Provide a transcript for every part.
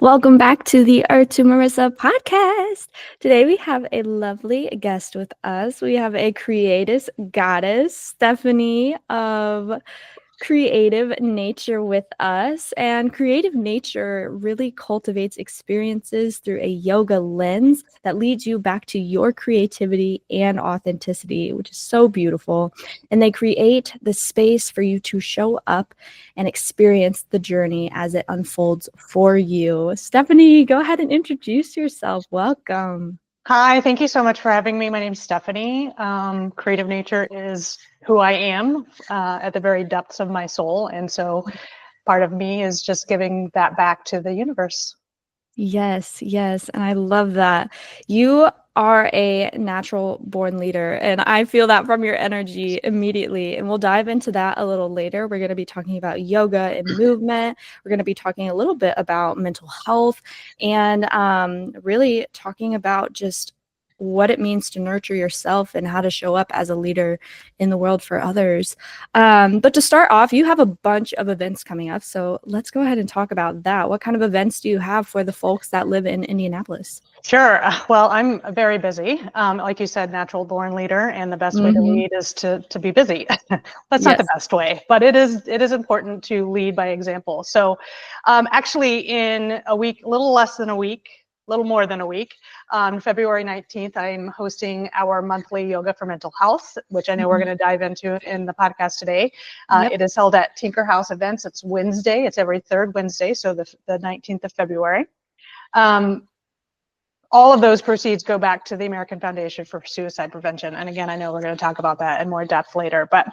Welcome back to the Nature and Marissa podcast. Today we have a lovely guest with us. We have a creative goddess, Stephanie of Creative Nature with us. And Creative Nature really cultivates experiences through a yoga lens that leads you back to your creativity and authenticity, which is so beautiful. And they create the space for you to show up and experience the journey as it unfolds for you. Stephanie, go ahead and introduce yourself. Welcome. Hi, thank you so much for having me. My name's Stephanie. Creative Nature is who I am at the very depths of my soul. And so part of me is just giving that back to the universe. Yes. And I love that. You are a natural born leader, and I feel that from your energy immediately. And we'll dive into that a little later. We're going to be talking about yoga and movement. We're going to be talking a little bit about mental health and really talking about just what it means to nurture yourself and how to show up as a leader in the world for others. But to start off, you have a bunch of events coming up. So let's go ahead and talk about that. What kind of events do you have for the folks that live in Indianapolis? Sure. Well, I'm very busy. Like you said, natural born leader, and the best way to lead is to be busy. That's not the best way, but it is important to lead by example. So actually in a week, a little less than a week, a little more than a week, on February 19th, I'm hosting our monthly Yoga for Mental Health, which I know we're going to dive into in the podcast today. It is held at Tinker House Events. It's Wednesday. It's every third Wednesday, so the 19th of February. All of those proceeds go back to the American Foundation for Suicide Prevention. And again, I know we're going to talk about that in more depth later. But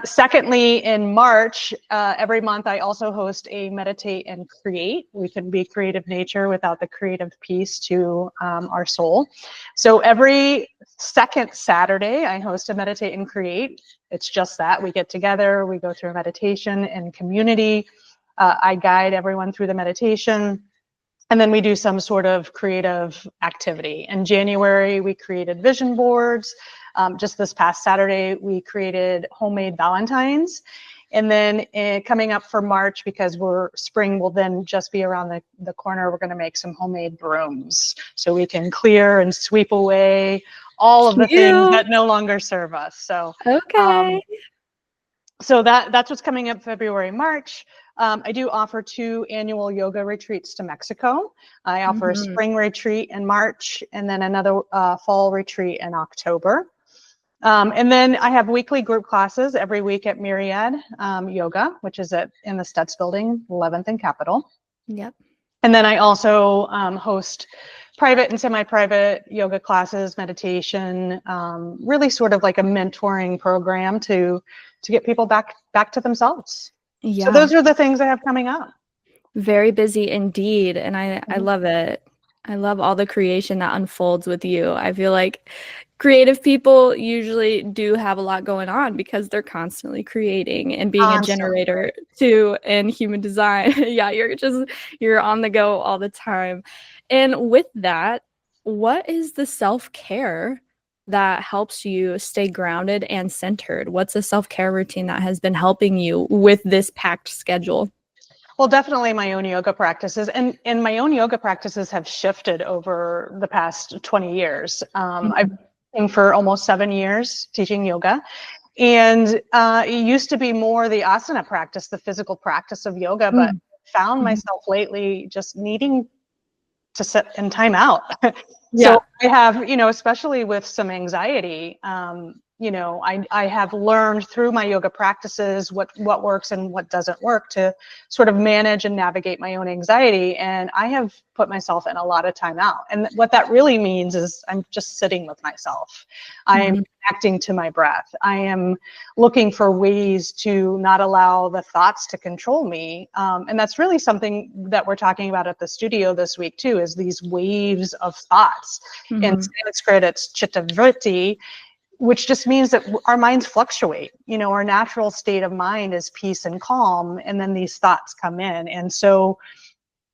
secondly, in March, every month, I also host a Meditate and Create. We can be creative nature without the creative piece to our soul. So every second Saturday, I host a Meditate and Create. It's just that. We get together, we go through a meditation in community. I guide everyone through the meditation. And then we do some sort of creative activity. In January, we created vision boards. Just this past Saturday, we created homemade Valentines. And then coming up for March, because spring will then just be around the corner, we're going to make some homemade brooms so we can clear and sweep away all of the things that no longer serve us. So, so that's what's coming up February, March. I do offer 2 annual yoga retreats to Mexico. I offer a spring retreat in March and then another fall retreat in October. And then I have weekly group classes every week at Myriad Yoga, which is in the Stutz Building, 11th and Capitol. Yep. And then I also host private and semi-private yoga classes, meditation, really sort of like a mentoring program to get people back to themselves. Yeah. So those are the things I have coming up. Very busy indeed. And I love it. I love all the creation that unfolds with you. I feel like creative people usually do have a lot going on because they're constantly creating and being a generator too in human design. Yeah, you're on the go all the time. And with that, what is the self-care that helps you stay grounded and centered? What's a self-care routine that has been helping you with this packed schedule? Well, definitely my own yoga practices, and my own yoga practices have shifted over the past 20 years. I've been for almost 7 years teaching yoga, and it used to be more the asana practice, the physical practice of yoga, but found myself lately just needing to sit in time out. So I have, especially with some anxiety, I have learned through my yoga practices what works and what doesn't work to sort of manage and navigate my own anxiety. And I have put myself in a lot of time out. And what that really means is I'm just sitting with myself. I'm connecting to my breath. I am looking for ways to not allow the thoughts to control me. And that's really something that we're talking about at the studio this week too, is these waves of thoughts. In Sanskrit, it's chitta-vritti, which just means that our minds fluctuate. Our natural state of mind is peace and calm, and then these thoughts come in. And so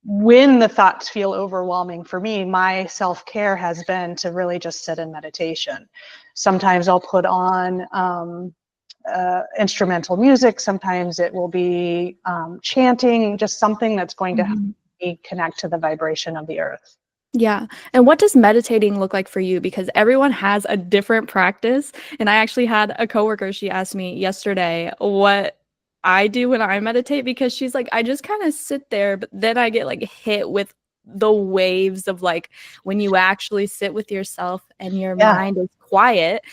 when the thoughts feel overwhelming for me, my self-care has been to really just sit in meditation. Sometimes I'll put on instrumental music. Sometimes it will be chanting, just something that's going to help me connect to the vibration of the earth. Yeah. And what does meditating look like for you? Because everyone has a different practice. And I actually had a coworker, she asked me yesterday what I do when I meditate, because she's like, I just kind of sit there, but then I get like hit with the waves of like when you actually sit with yourself and your Yeah. mind is quiet,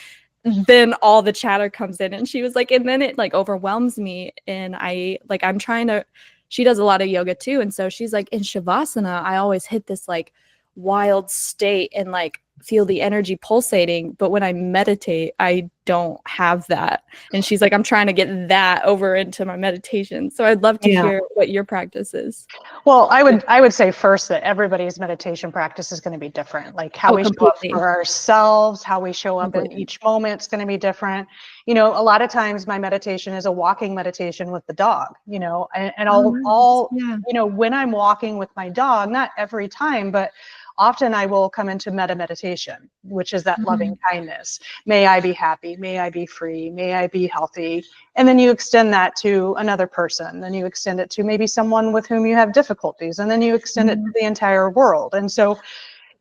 then all the chatter comes in. And she was like, and then it like overwhelms me. And I'm trying to, she does a lot of yoga too. And so she's like, in Shavasana, I always hit this like wild state and like feel the energy pulsating, but when I meditate I don't have that. And she's like, I'm trying to get that over into my meditation. So I'd love to hear what your practice is. Well, I would say first that everybody's meditation practice is going to be different. Like how we show up Completely. for ourselves, how we show up in Completely. each moment is going to be different. You know, a lot of times my meditation is a walking meditation with the dog, you know, and all, Yeah. you know, when I'm walking with my dog, not every time, but often I will come into metta meditation, which is that loving kindness. May I be happy. May I be free. May I be healthy. And then you extend that to another person. Then you extend it to maybe someone with whom you have difficulties. And then you extend it to the entire world. And so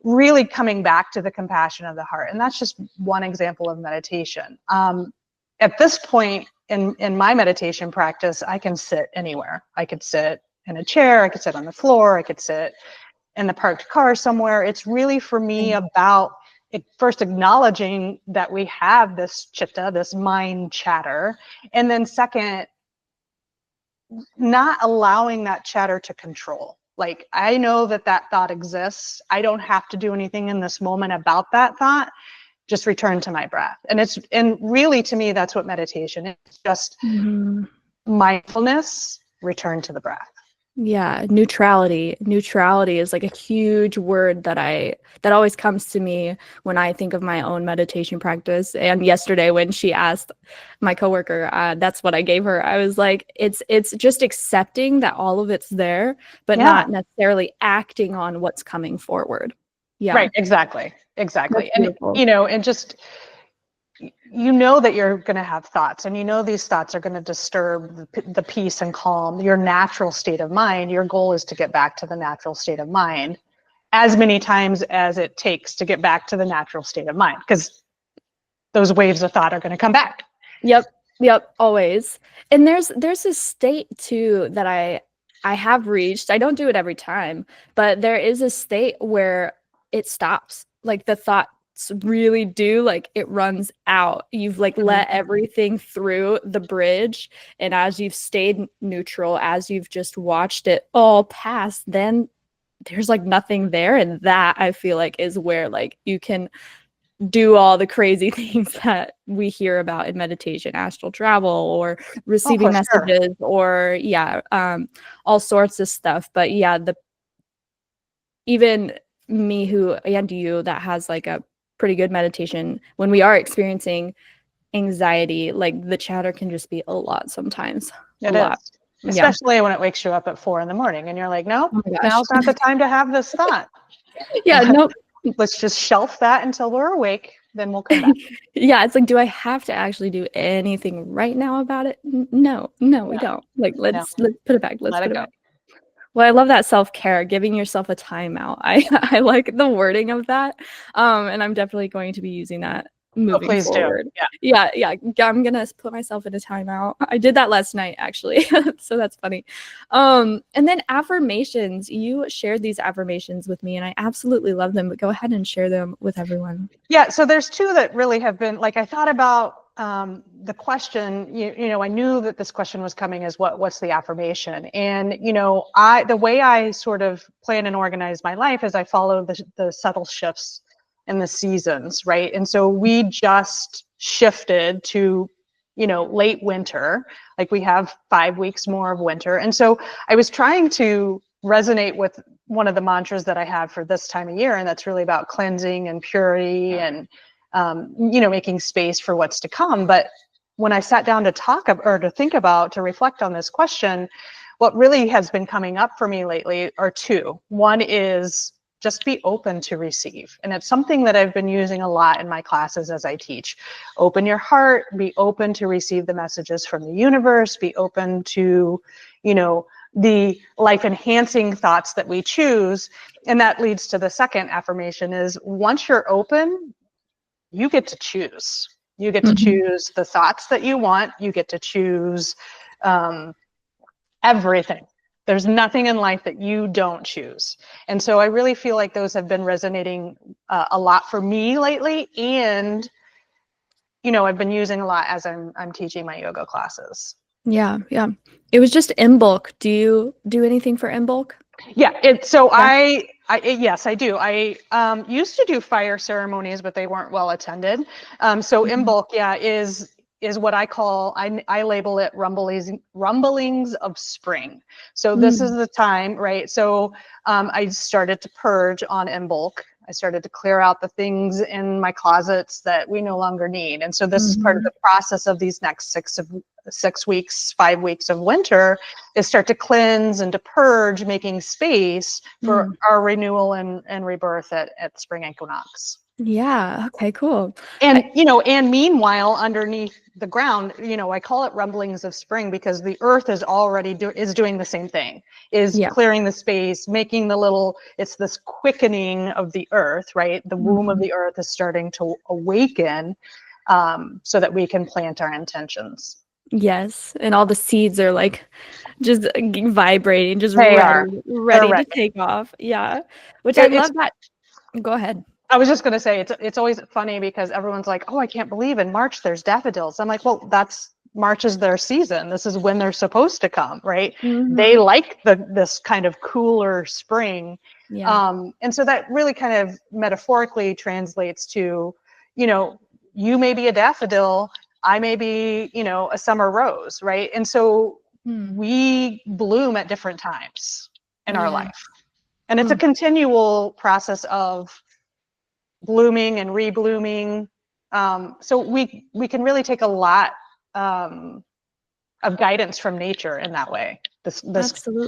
really coming back to the compassion of the heart. And that's just one example of meditation. At this point in my meditation practice, I can sit anywhere. I could sit in a chair. I could sit on the floor. I could sit in the parked car somewhere. It's really for me about it first acknowledging that we have this chitta, this mind chatter, and then second, not allowing that chatter to control. Like, I know that that thought exists. I don't have to do anything in this moment about that thought. Just return to my breath. And really to me, that's what meditation is. Just mindfulness, return to the breath. Yeah, neutrality. Neutrality is like a huge word that always comes to me when I think of my own meditation practice. And yesterday when she asked my coworker, that's what I gave her. I was like, it's just accepting that all of it's there, but not necessarily acting on what's coming forward. Yeah. Right, exactly. That's And beautiful. you know, and just you know that you're going to have thoughts, and you know these thoughts are going to disturb the peace and calm, your natural state of mind. Your goal is to get back to the natural state of mind as many times as it takes to get back to the natural state of mind, because those waves of thought are going to come back. Yep, always. And there's this state too that I have reached. I don't do it every time, but there is a state where it stops. Like the thoughts really do, like it runs out. You've like let everything through the bridge, and as you've stayed neutral, as you've just watched it all pass, then there's like nothing there. And that I feel like is where like you can do all the crazy things that we hear about in meditation, astral travel or receiving messages or all sorts of stuff. But yeah, even me and you that has like a pretty good meditation, when we are experiencing anxiety, like the chatter can just be a lot sometimes. It is. Especially when it wakes you up at 4 a.m. and you're like, nope, now's not the time to have this thought. Nope. Let's just shelf that until we're awake, then we'll come back. Yeah, it's like, do I have to actually do anything right now about it? No, we don't. Like, let's put it back. Let's put it back. Well, I love that self-care, giving yourself a timeout. I like the wording of that. And I'm definitely going to be using that moving forward. Yeah. I'm gonna put myself in a timeout. I did that last night actually. So that's funny. And then affirmations. You shared these affirmations with me and I absolutely love them, but go ahead and share them with everyone. Yeah, so there's two that really have been, like, I thought about the question, you know, I knew that this question was coming as what's the affirmation? And, you know, the way I sort of plan and organize my life is I follow the subtle shifts in the seasons, right? And so we just shifted to, you know, late winter, like we have 5 weeks more of winter. And so I was trying to resonate with one of the mantras that I have for this time of year, and that's really about cleansing and purity and you know, making space for what's to come. But when I sat down to to reflect on this question, what really has been coming up for me lately are two. One is just be open to receive. And it's something that I've been using a lot in my classes as I teach. Open your heart, be open to receive the messages from the universe, be open to, you know, the life enhancing thoughts that we choose. And that leads to the second affirmation is once you're open, you get to choose. You get to choose the thoughts that you want. You get to choose everything. There's nothing in life that you don't choose. And so I really feel like those have been resonating a lot for me lately. And, you know, I've been using a lot as I'm teaching my yoga classes. Yeah. Yeah. It was just in bulk. Do you do anything for in bulk? Yeah. Yes, I do. I used to do fire ceremonies, but they weren't well attended. So in bulk, yeah, is what I call, I label it rumblings of spring. So this is the time, right? So I started to purge on in bulk. I started to clear out the things in my closets that we no longer need. And so this is part of the process of these next 6 weeks, 5 weeks of winter, is start to cleanse and to purge, making space for our renewal and rebirth at spring equinox. Yeah. Okay, cool. And, you know, and meanwhile, underneath the ground, you know, I call it rumblings of spring because the earth is already doing the same thing, is clearing the space, making it's this quickening of the earth, right? The womb of the earth is starting to awaken so that we can plant our intentions. Yes. And all the seeds are like just vibrating, just They ready to take off. Yeah. Which I love that. Go ahead. I was just going to say, it's always funny because everyone's like, oh, I can't believe in March there's daffodils. I'm like, well, March is their season. This is when they're supposed to come, right? They like this kind of cooler spring. Yeah. And so that really kind of metaphorically translates to, you know, you may be a daffodil, I may be, you know, a summer rose, right? And so we bloom at different times in our life. And it's a continual process of blooming and reblooming. So we can really take a lot of guidance from nature in that way. This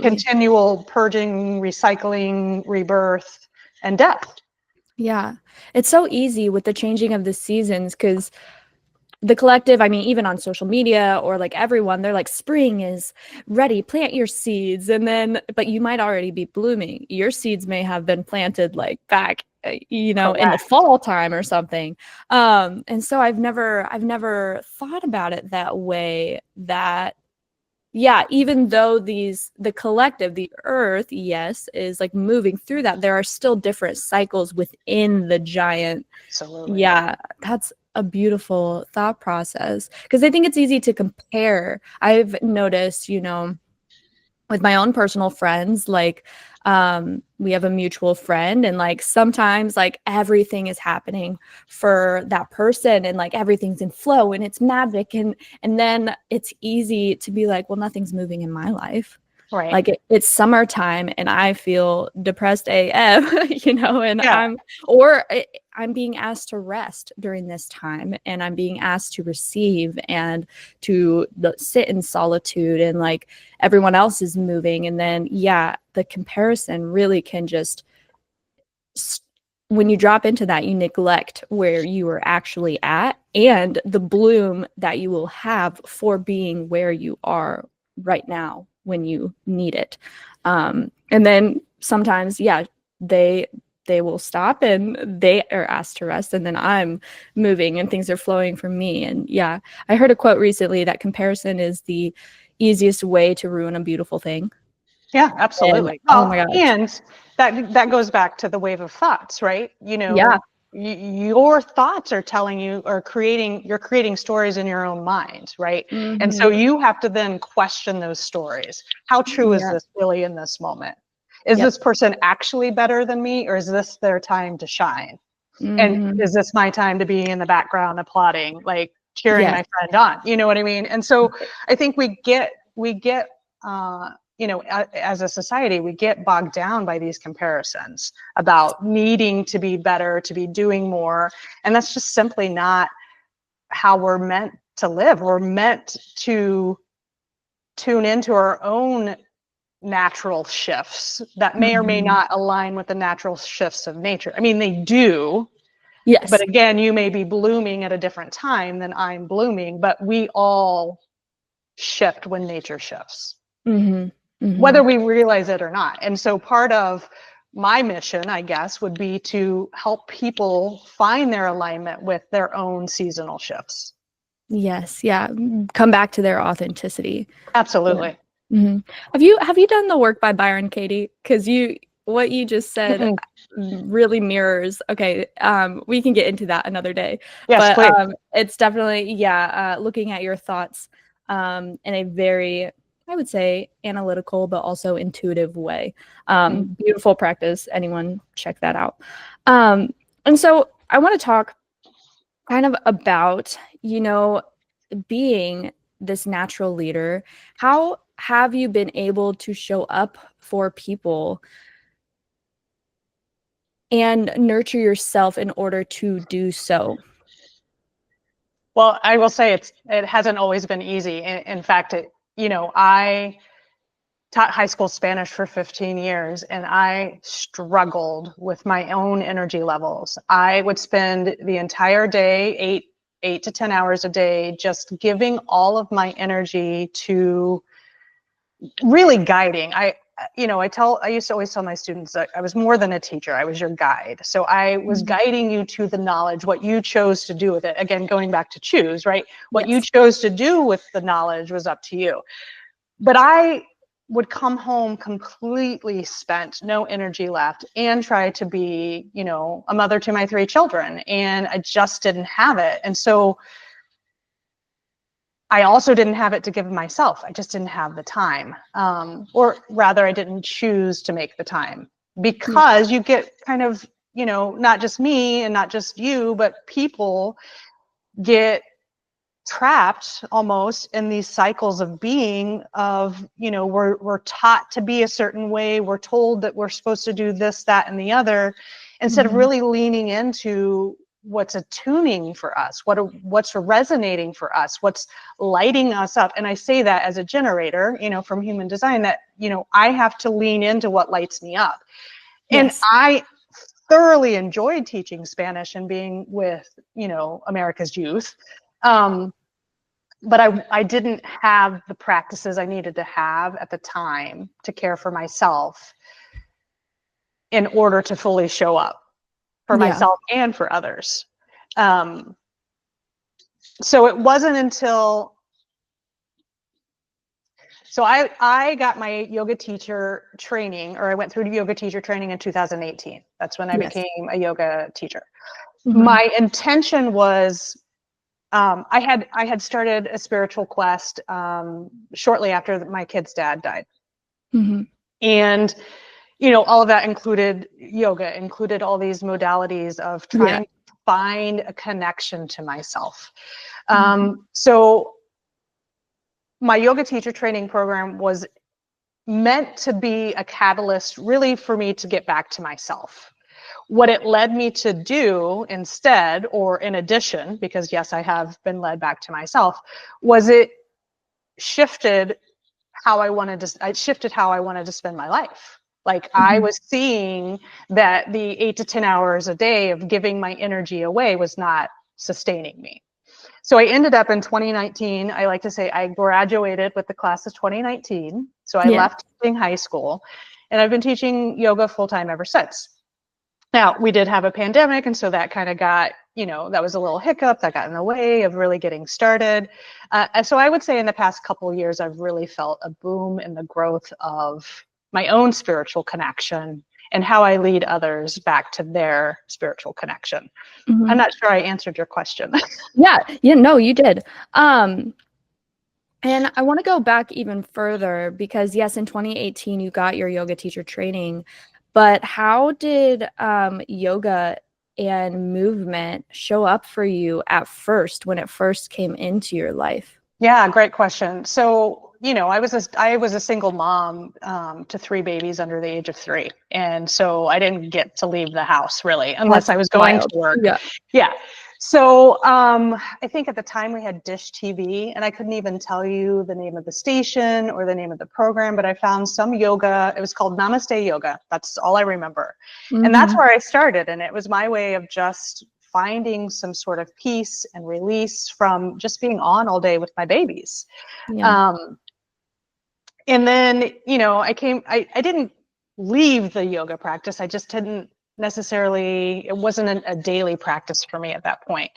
continual purging, recycling, rebirth, and death. Yeah. It's so easy with the changing of the seasons because the collective, I mean, even on social media or like everyone, they're like, spring is ready, plant your seeds. And then, but you might already be blooming. Your seeds may have been planted like back, you know, in the fall time or something. And so I've never thought about it that way, that, yeah, even though the collective, the earth, yes, is like moving through that, there are still different cycles within the giant. Absolutely. Yeah, that's a beautiful thought process because I think it's easy to compare. I've noticed, you know, with my own personal friends, like we have a mutual friend and like sometimes like everything is happening for that person and like everything's in flow and it's magic and then it's easy to be like, well, nothing's moving in my life. Right. Like it's summertime and I feel depressed AF, you know, and I'm being asked to rest during this time and I'm being asked to receive and to sit in solitude and like everyone else is moving. And then, yeah, the comparison really can just, when you drop into that, you neglect where you are actually at and the bloom that you will have for being where you are right now when you need it. And then sometimes, yeah, they will stop and they are asked to rest and then I'm moving and things are flowing for me. And yeah, I heard a quote recently that comparison is the easiest way to ruin a beautiful thing. Yeah, absolutely. And, oh my gosh. And that goes back to the wave of thoughts, right? You know, yeah. Your thoughts are telling you or you're creating stories in your own mind, right? And so you have to then question those stories. How true is this really in this moment? Is this person actually better than me, or is this their time to shine? And is this my time to be in the background applauding, like cheering my friend on? You know what I mean? And so I think we get you know, as a society, we get bogged down by these comparisons about needing to be better, to be doing more. And that's just simply not how we're meant to live. We're meant to tune into our own natural shifts that may or may not align with the natural shifts of nature. I mean, they do. Yes. But again, you may be blooming at a different time than I'm blooming, but we all shift when nature shifts. whether we realize it or not. And so part of my mission, I guess, would be to help people find their alignment with their own seasonal shifts. Yes. Yeah. Come back to their authenticity. Absolutely. Yeah. Have you done the work by Byron Katie? Because what you just said really mirrors. Okay. We can get into that another day. Yes, But please. it's definitely, looking at your thoughts in a very, I would say, analytical but also intuitive way. Beautiful practice. Anyone check that out. And so I want to talk kind of about, being this natural leader. How have you been able to show up for people and nurture yourself in order to do so? Well, I will say it hasn't always been easy. In fact, I taught high school Spanish for 15 years, and I struggled with my own energy levels. I would spend the entire day, eight to 10 hours a day, just giving all of my energy to really guiding. I used to always tell my students that I was more than a teacher. I was your guide. So I was guiding you to the knowledge, what you chose to do with it. Again, going back to choose, right? What you chose to do with the knowledge was up to you. But I would come home completely spent, no energy left, and try to be, a mother to my 3 children. And I just didn't have it. And so I also didn't have it to give myself. I just didn't have the time. Or rather, I didn't choose to make the time, because you get kind of, not just me and not just you, but people get trapped almost in these cycles of being we're taught to be a certain way. We're told that we're supposed to do this, that, and the other, instead of really leaning into what's attuning for us, what's resonating for us, what's lighting us up. And I say that as a generator, from human design, that, I have to lean into what lights me up. And I thoroughly enjoyed teaching Spanish and being with, America's youth. But I didn't have the practices I needed to have at the time to care for myself in order to fully show up for myself and for others. So it wasn't until, so I got my yoga teacher training, or I went through yoga teacher training in 2018. That's when I became a yoga teacher. My intention was, I had started a spiritual quest shortly after my kid's dad died. And, all of that included yoga, included all these modalities of trying to find a connection to myself. So my yoga teacher training program was meant to be a catalyst really for me to get back to myself. What it led me to do instead, or in addition, because yes, I have been led back to myself, was it shifted how I wanted to spend my life. Like I was seeing that the 8 to 10 hours a day of giving my energy away was not sustaining me. So I ended up in 2019. I like to say I graduated with the class of 2019. So I left teaching high school, and I've been teaching yoga full-time ever since. Now, we did have a pandemic, and so that kind of got, that was a little hiccup that got in the way of really getting started. So I would say in the past couple of years, I've really felt a boom in the growth of my own spiritual connection and how I lead others back to their spiritual connection. I'm not sure I answered your question. No, you did. And I want to go back even further because yes, in 2018, you got your yoga teacher training, but how did yoga and movement show up for you at first when it first came into your life? Yeah, great question. So, I was a single mom to 3 babies under the age of 3. And so I didn't get to leave the house really, unless I was going to work. Yeah. So I think at the time we had Dish TV, and I couldn't even tell you the name of the station or the name of the program, but I found some yoga. It was called Namaste Yoga. That's all I remember. And that's where I started. And it was my way of just finding some sort of peace and release from just being on all day with my babies. And then, you know, I didn't leave the yoga practice. I just didn't necessarily, it wasn't a daily practice for me at that point.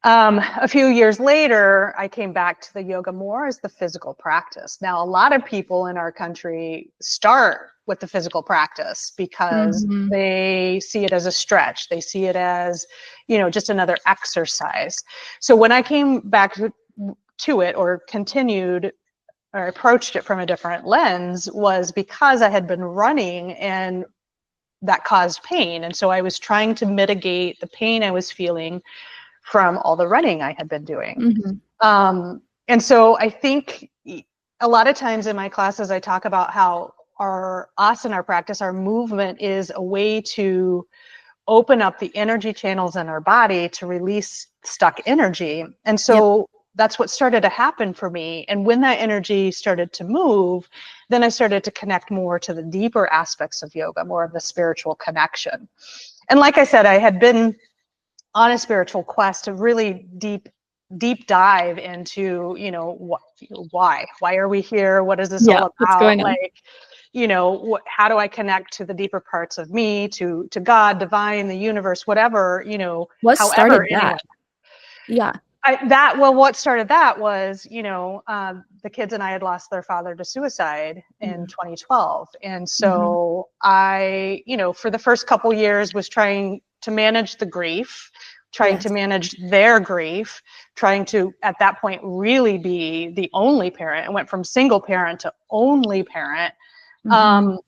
A few years later, I came back to the yoga more as the physical practice. Now, a lot of people in our country start with the physical practice because Mhm. they see it as a stretch. They see it as, you know, just another exercise. So when I came back to it, or continued or approached it from a different lens, was because I had been running and that caused pain. And so I was trying to mitigate the pain I was feeling from all the running I had been doing. Mhm. And so I think a lot of times in my classes, I talk about how our asana practice, our movement, is a way to open up the energy channels in our body to release stuck energy. And so that's what started to happen for me. And when that energy started to move, then I started to connect more to the deeper aspects of yoga, more of the spiritual connection. And like I said, I had been on a spiritual quest, to really deep dive into, you know, why are we here? What is this Yeah. all What's about? going on? Like, you know, how do I connect to the deeper parts of me, to God, divine, the universe, whatever, you know, What however started anyone. that? Yeah. What started that was, you know, the kids and I had lost their father to suicide in 2012. And Mhm. so I, you know, for the first couple years was trying to manage the grief, trying to Yes. manage their grief, trying to, at that point, really be the only parent. I went from single parent to only parent. Mhm. Um,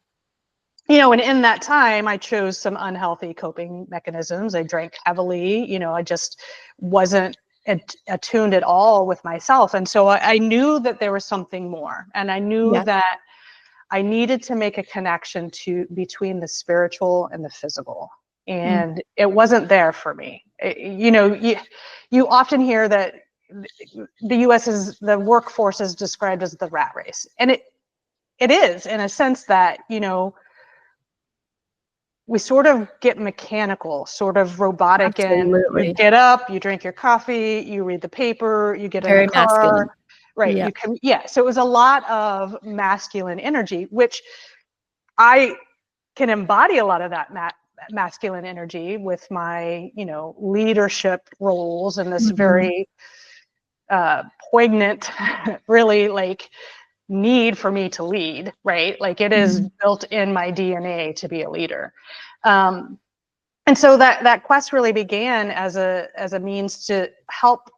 you know, and in that time, I chose some unhealthy coping mechanisms. I drank heavily. You know, I just wasn't attuned at all with myself. And so I knew that there was something more. And I knew Yes. that I needed to make a connection between the spiritual and the physical. Mm. And it wasn't there for me. You know, you often hear that the the workforce is described as the rat race. And it is, in a sense that, you know, we sort of get mechanical, sort of robotic, and you Absolutely. get up, you drink your coffee, you read the paper, you get in the Very car, masculine. right? Yeah. You can, yeah. So it was a lot of masculine energy, which I can embody a lot of that masculine energy with my, you know, leadership roles, and this Mhm. very poignant, really, like, need for me to lead, right? Like, it is Mhm. built in my DNA to be a leader. Um, and so that quest really began as a means to help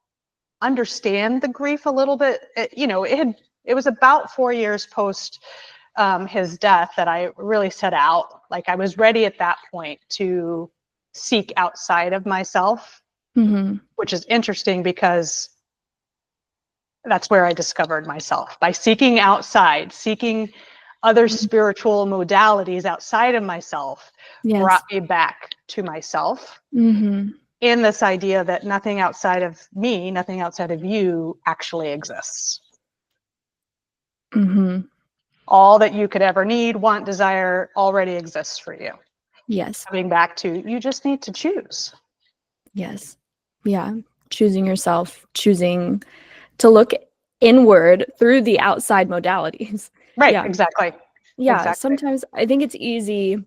understand the grief a little bit. You know, it was about 4 years post his death that I really set out. Like, I was ready at that point to seek outside of myself, Mhm. which is interesting because that's where I discovered myself, by seeking outside, seeking other Mhm. spiritual modalities outside of myself, brought Yes. me back to myself, Mhm. in this idea that nothing outside of me, nothing outside of you actually exists. Mhm. All that you could ever need, want, desire already exists for you. Yes. Coming back to, you just need to choose. Yes. Yeah. Choosing yourself, choosing to look inward through the outside modalities. Right, Yeah. exactly. Yeah. Exactly. Sometimes I think it's easy,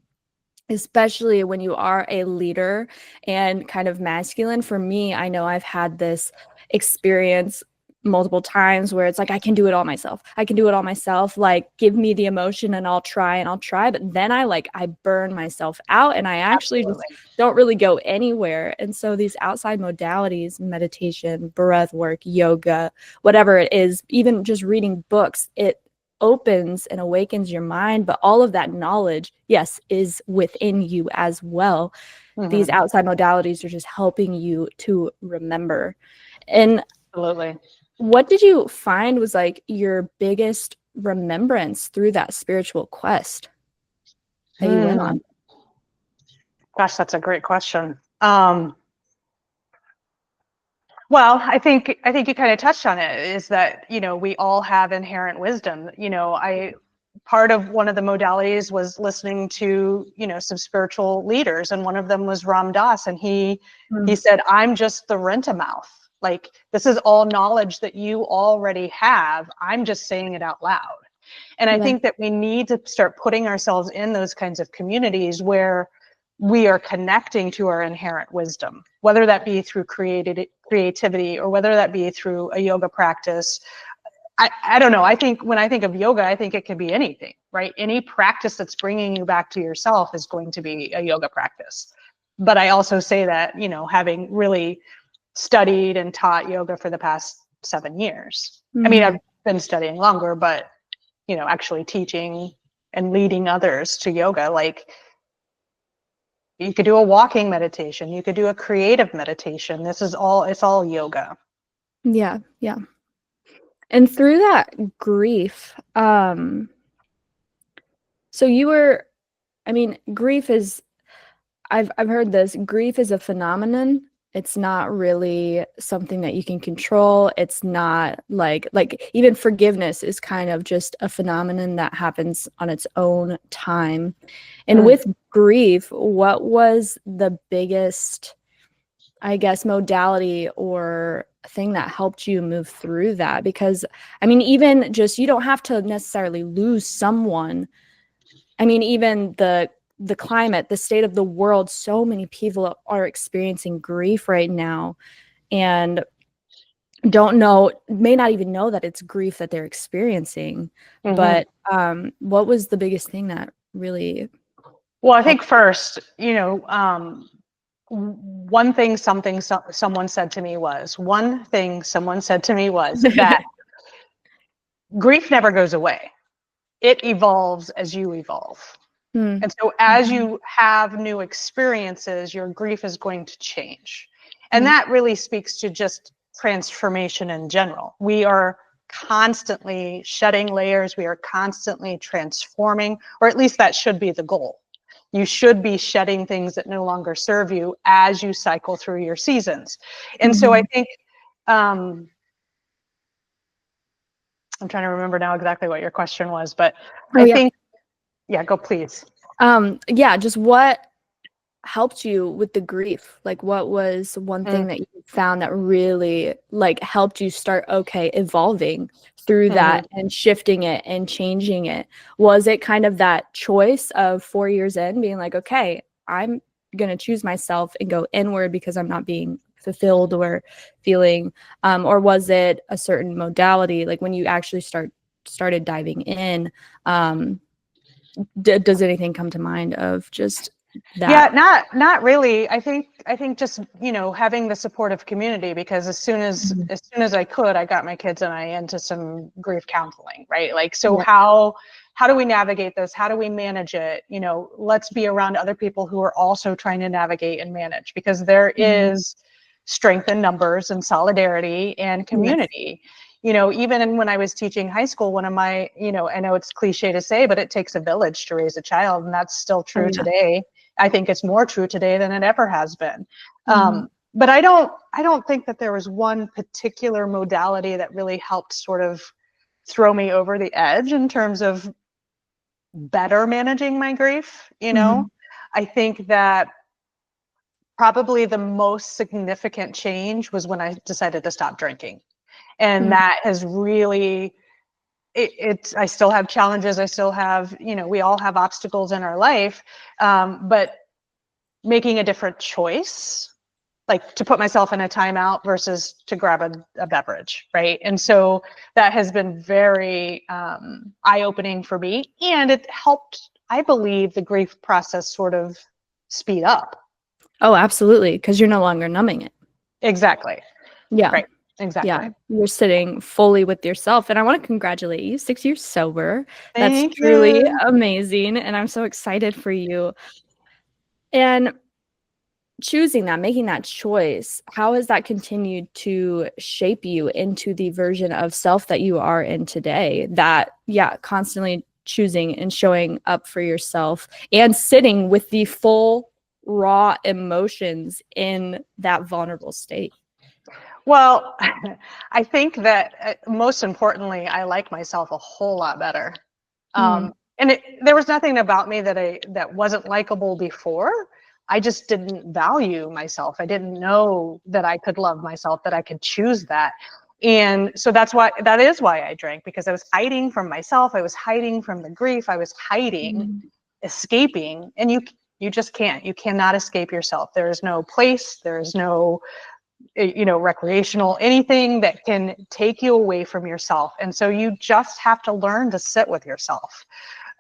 especially when you are a leader and kind of masculine. For me, I know I've had this experience multiple times where it's like, I can do it all myself. I can do it all myself. Like, give me the emotion and I'll try. But then I burn myself out and I actually just Absolutely. don't really go anywhere. And so these outside modalities, meditation, breath work, yoga, whatever it is, even just reading books, it opens and awakens your mind, but all of that knowledge, yes, is within you as well. These Mm-hmm. outside modalities are just helping you to remember. And Absolutely. what did you find was like your biggest remembrance through that spiritual quest that you went Hmm. on? Gosh, that's a great question. Well, I think you kind of touched on it, is that, you know, we all have inherent wisdom. You know, part of one of the modalities was listening to, you know, some spiritual leaders, and one of them was Ram Dass, and he Mm. said, "I'm just the rent-a-mouth. Like, this is all knowledge that you already have. I'm just saying it out loud." And I Yeah. think that we need to start putting ourselves in those kinds of communities where we are connecting to our inherent wisdom, whether that be through creativity or whether that be through a yoga practice. I don't know. I think when I think of yoga, I think it can be anything, right? Any practice that's bringing you back to yourself is going to be a yoga practice. But I also say that, having really studied and taught yoga for the past 7 years. I mean, I've been studying longer, but, actually teaching and leading others to yoga, like you could do a walking meditation, you could do a creative meditation. It's all yoga. Yeah. Yeah. And through that grief, so grief is, I've heard this, grief is a phenomenon. It's not really something that you can control. It's not like even forgiveness is kind of just a phenomenon that happens on its own time. And with grief, what was the biggest, I guess, modality or thing that helped you move through that? Because even just, you don't have to necessarily lose someone. Even the climate, the state of the world, so many people are experiencing grief right now and may not even know that it's grief that they're experiencing. But what was the biggest thing that really Well, I think first, one thing someone said to me was that grief never goes away. It evolves as you evolve. And so as you have new experiences, your grief is going to change. And that really speaks to just transformation in general. We are constantly shedding layers. We are constantly transforming, or at least that should be the goal. You should be shedding things that no longer serve you as you cycle through your seasons. And so I think, I'm trying to remember now exactly what your question was, but I think, yeah, go please. Just what helped you with the grief? Like, what was one thing that you found that really helped you start evolving through that and shifting it and changing it? Was it kind of that choice of 4 years in being like, okay, I'm gonna choose myself and go inward because I'm not being fulfilled or feeling, or was it a certain modality, like when you actually started diving in? Does anything come to mind of just that? Yeah, not really. I think just, having the supportive community, because as soon as I could, I got my kids and I into some grief counseling, right? Like, so how do we navigate this? How do we manage it? Let's be around other people who are also trying to navigate and manage, because there is strength in numbers and solidarity and community. Even when I was teaching high school, one of my, I know it's cliche to say, but it takes a village to raise a child, and that's still true today. I think it's more true today than it ever has been. But I don't think that there was one particular modality that really helped sort of throw me over the edge in terms of better managing my grief. I think that probably the most significant change was when I decided to stop drinking. And that has really, I still have challenges. I still have, we all have obstacles in our life, but making a different choice, like to put myself in a timeout versus to grab a beverage, right? And so that has been very eye-opening for me, and it helped, I believe, the grief process sort of speed up. Oh, absolutely, because you're no longer numbing it. Exactly. Yeah. Right. Exactly. Yeah, you're sitting fully with yourself, and I want to congratulate you. 6 years sober. That's Thank truly you. amazing, and I'm so excited for you. And choosing that, making that choice, how has that continued to shape you into the version of self that you are in today? That, constantly choosing and showing up for yourself and sitting with the full raw emotions in that vulnerable state. Well, I think that most importantly, I like myself a whole lot better. And there was nothing about me that wasn't likable before. I just didn't value myself. I didn't know that I could love myself, that I could choose that. And so that is why I drank, because I was hiding from myself. I was hiding from the grief. I was hiding, escaping, and you just can't. You cannot escape yourself. There is no place. There is no, recreational, anything that can take you away from yourself. And so you just have to learn to sit with yourself.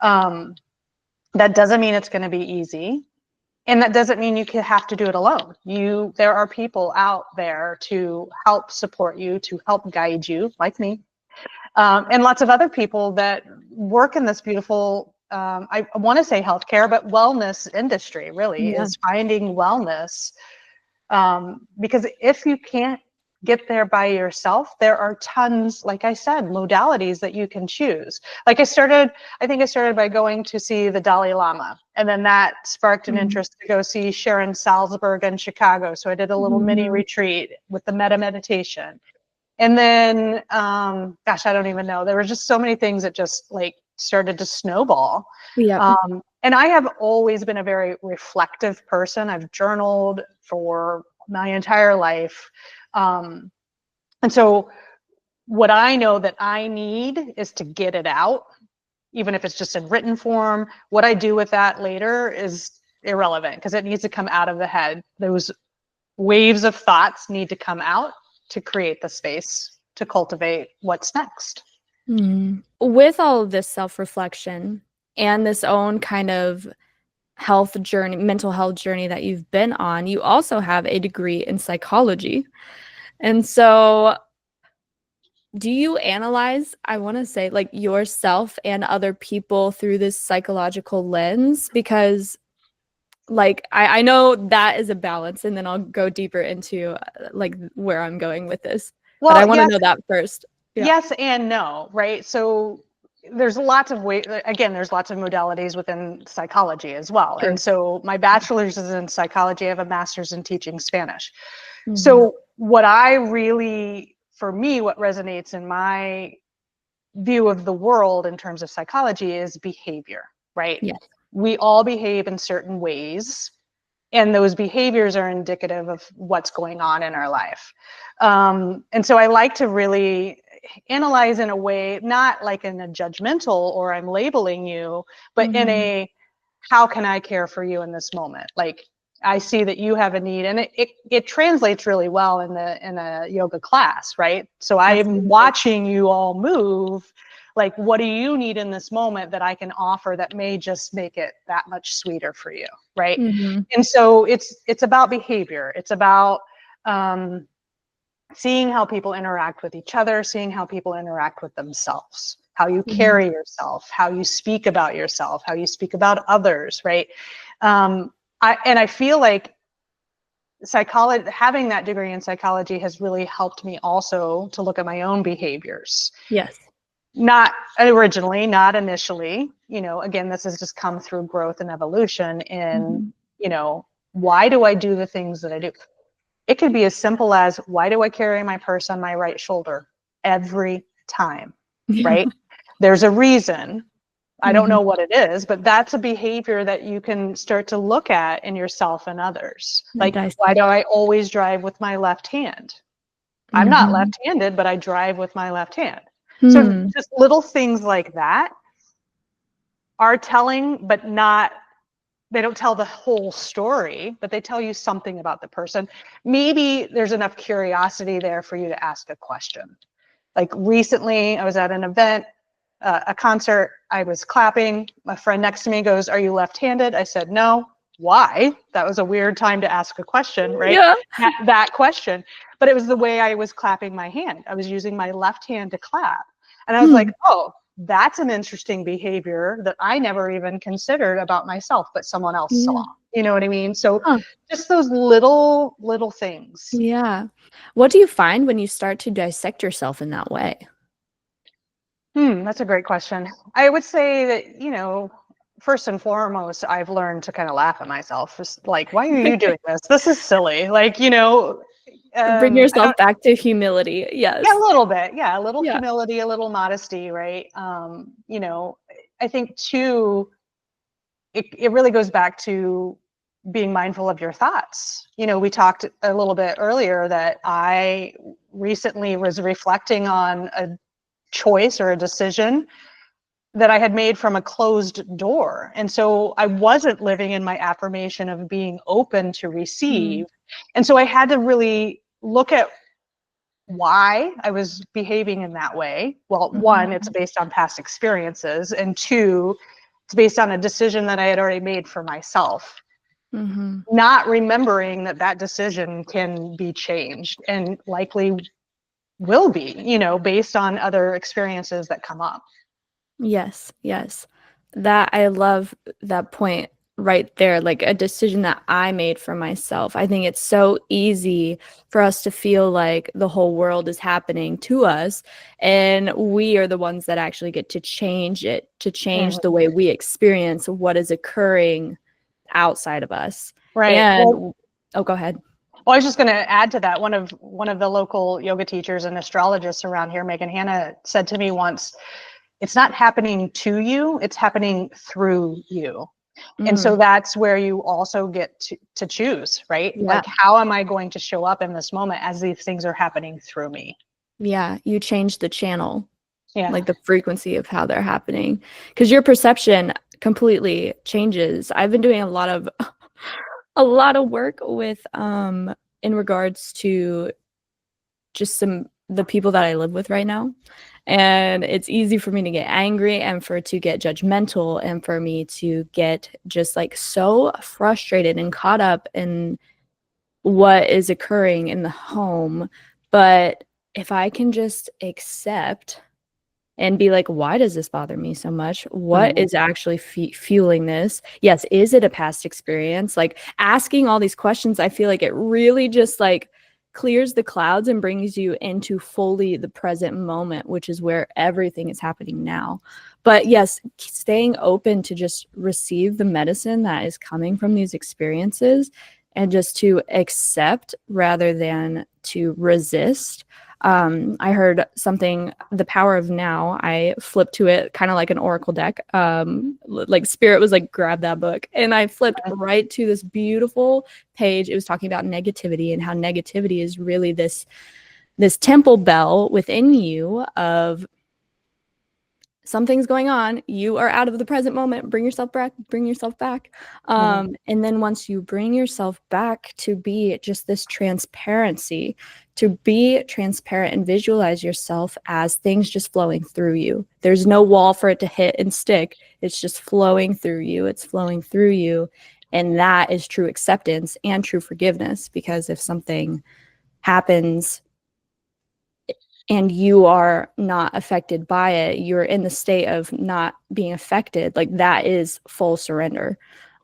That doesn't mean it's going to be easy. And that doesn't mean you have to do it alone. There are people out there to help support you, to help guide you, like me, and lots of other people that work in this beautiful, I want to say healthcare, but wellness industry really is finding wellness. Because if you can't get there by yourself, there are tons, like I said, modalities that you can choose. Like I think I started by going to see the Dalai Lama, and then that sparked an interest to go see Sharon Salzberg in Chicago. So I did a little mini retreat with the metta meditation. And then, gosh, I don't even know. There were just so many things that just like started to snowball. And I have always been a very reflective person. I've journaled for my entire life. And so what I know that I need is to get it out, even if it's just in written form. What I do with that later is irrelevant, because it needs to come out of the head. Those waves of thoughts need to come out to create the space to cultivate what's next. With all of this self-reflection and this own kind of health journey, mental health journey that you've been on, you also have a degree in psychology. And so do you analyze, I want to say, like yourself and other people through this psychological lens? Because like I know that is a balance, and then I'll go deeper into like where I'm going with this. But I want to know that first. Yes and no, right? So there's lots of ways. Again, there's lots of modalities within psychology as well. Sure. And so my bachelor's is in psychology. I have a master's in teaching Spanish. So what for me, what resonates in my view of the world in terms of psychology is behavior, right? Yes. We all behave in certain ways, and those behaviors are indicative of what's going on in our life. And so I like to really analyze in a way, not like in a judgmental or I'm labeling you, but in a, how can I care for you in this moment? Like, I see that you have a need, and it translates really well in a yoga class, right? So I'm watching you all move. Like, what do you need in this moment that I can offer that may just make it that much sweeter for you, right? And so it's about behavior. It's about seeing how people interact with each other, seeing how people interact with themselves, how you carry yourself, how you speak about yourself, how you speak about others, right? I feel like having that degree in psychology has really helped me also to look at my own behaviors. Yes. Not originally, not initially, again, this has just come through growth and evolution in, why do I do the things that I do? It could be as simple as, why do I carry my purse on my right shoulder every time, right? There's a reason. I don't know what it is, but that's a behavior that you can start to look at in yourself and others. Like, why do I always drive with my left hand? I'm not left-handed, but I drive with my left hand. So just little things like that are telling, but they don't tell the whole story, but they tell you something about the person. Maybe there's enough curiosity there for you to ask a question. Like recently, I was at an event, a concert, I was clapping. My friend next to me goes, "Are you left-handed?" I said, "No." Why? That was a weird time to ask a question, right? Yeah. That question. But it was the way I was clapping my hand. I was using my left hand to clap. And I was like, oh, that's an interesting behavior that I never even considered about myself, but someone else saw. You know what I mean? So just those little things. Yeah. What do you find when you start to dissect yourself in that way? That's a great question. I would say that, first and foremost, I've learned to kind of laugh at myself. Just like, why are you doing this? This is silly. Like, bring yourself back to humility. Yes. Yeah, a little bit. Yeah, a little humility, a little modesty, right? I think too, it really goes back to being mindful of your thoughts. We talked a little bit earlier that I recently was reflecting on a choice or a decision that I had made from a closed door. And so I wasn't living in my affirmation of being open to receive. And so I had to really look at why I was behaving in that way. Well, one, it's based on past experiences, and two, it's based on a decision that I had already made for myself. Not remembering that that decision can be changed and likely will be, based on other experiences that come up. Yes, yes. That I love that point right there, like a decision that I made for myself. I think it's so easy for us to feel like the whole world is happening to us, and we are the ones that actually get to change it, to change the way we experience what is occurring outside of us. Right. And go ahead. Well, I was just going to add to that. One of the local yoga teachers and astrologists around here, Megan Hanna, said to me once, it's not happening to you, it's happening through you. And so that's where you also get to choose, right? Yeah. Like, how am I going to show up in this moment as these things are happening through me? Yeah, you change the channel, Yeah. like the frequency of how they're happening, because your perception completely changes. I've been doing a lot of work with in regards to just the people that I live with right now. And it's easy for me to get angry and to get judgmental and for me to get just like so frustrated and caught up in what is occurring in the home. But if I can just accept and be like, why does this bother me so much? What is actually fueling this? Yes, is it a past experience? Like asking all these questions, I feel like it really just like clears the clouds and brings you into fully the present moment, which is where everything is happening now. But yes, staying open to just receive the medicine that is coming from these experiences and just to accept rather than to resist. I heard something, The Power of Now. I flipped to it kind of like an oracle deck. Like Spirit was like, grab that book. And I flipped right to this beautiful page. It was talking about negativity and how negativity is really this temple bell within you of something's going on. You are out of the present moment. Bring yourself back. And then once you bring yourself back to be just this transparency, to be transparent and visualize yourself as things just flowing through you. There's no wall for it to hit and stick. It's just flowing through you. It's flowing through you. And that is true acceptance and true forgiveness, because if something happens and you are not affected by it, you're in the state of not being affected, like that is full surrender.